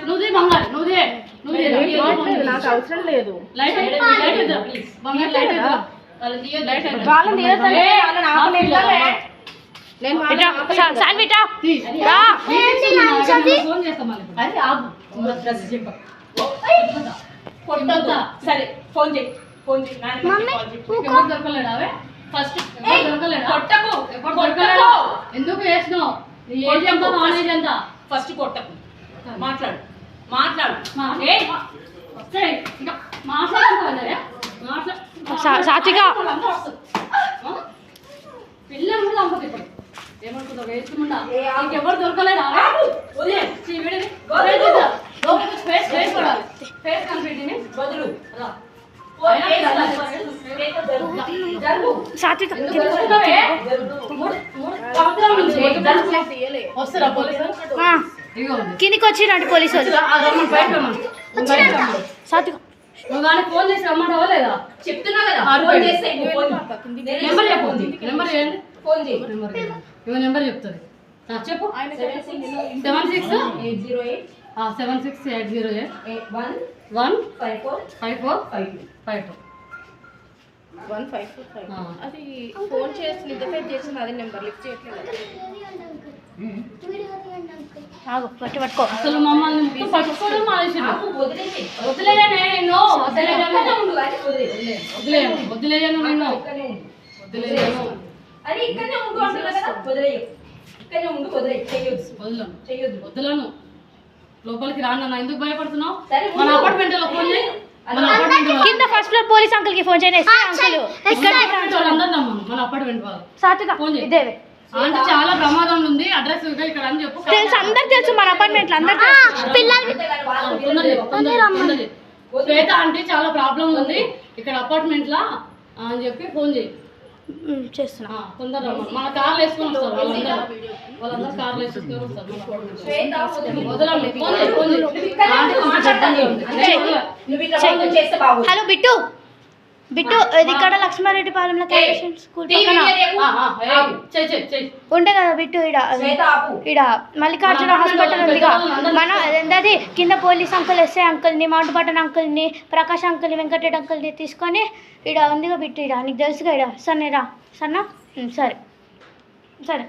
నువ్వు బంగారు నువ్వు నాకు అవసరం లేదు. సరే ఫోన్ చేయి ఎందుకు వేసినావు? నాలెడ్జ్ ఎంత? ఫస్ట్ కొట్టకు, మాట్లాడు మాట్లాడు. సాత్విక పిల్లలు కూడా అమ్మకి ఇప్పుడు ఏమనుకుంటావు? వేసుకుంటా ఇంకెవరు దొరకలేదా? సాత్విక వస్తారా పోలీసులు? కిందికి వచ్చిరండి పోలీసు వాళ్ళు. సాత్విక నువ్వు కానీ ఫోన్ చేసి రమ్మంటావా లేదా? చెప్తున్నా కదా, నెంబర్ చెప్పు. నెంబర్ చేయండి. ఫోన్ చేయి. నెంబర్ చెప్తుంది చెప్పు. 7608045452. అది ఫోన్ చేసి నిద్రపోయి చేసిన అదే నెంబర్ లిఫ్ట్ చేయట్లేదు. పట్టుకో. అసలు మమ్మల్ని పట్టుకోవడం మానేసిండు. వదిలేయను నిన్ను. వదిలేయను నిన్ను. అరే ఇక్కడనే ఉండు అంటున్నా కదా, వదిలేయు. ఇక్కడనే ఉండు, వదిలేయు. చెయ్యొద్దు. వదలను. లోపలికి రాను. ఎందుకు భయపడుతున్నావు? సరే, మన అపార్ట్మెంట్ లో ఫోన్ చేయి. కింద ఫస్ట్ ఫ్లోర్ పోలీస్ అంకుల్ కి ఫోన్ చేయండి. మన అపార్ట్మెంట్ వాళ్ళు సాత్విక ఫోన్ చేయి. ఇదేవే అంటే చాలా ప్రమాదం ఉంది. అడ్రస్ ఇక్కడ అని చెప్పు. తెలుసు, అందరు తెలుసు మన అపార్ట్మెంట్ లో అందరు శ్వేత అంటే చాలా ప్రాబ్లం ఉంది ఇక్కడ అపార్ట్మెంట్ లా అని చెప్పి ఫోన్ చేయి. చేస్తున్నా. తొందరగా మన కార్లు వేసుకొని వస్తారు. వాళ్ళందరూ కార్లు వేసుకొని వస్తారు. హలో బిట్టు బిట్టు, ఇది ఇక్కడ లక్ష్మారెడ్డి పాలెంలో స్కూల్ ఉండే కదా బిట్టు. ఇడ మల్లికార్జున హాస్పిటల్ ఉందిగా, మన అది కింద పోలీస్ అంకుల్, ఎస్ఐ అంకుల్ని, మౌంట్ బటన్ అంకుల్ని, ప్రకాష్ అంకుల్ని, వెంకటరెడ్డి అంకుల్ని తీసుకొని ఇడ ఉందిగా బిట్టు. ఇడ నీకు తెలుసుగా ఇడ. సరేరా సన్నా? సరే సరే.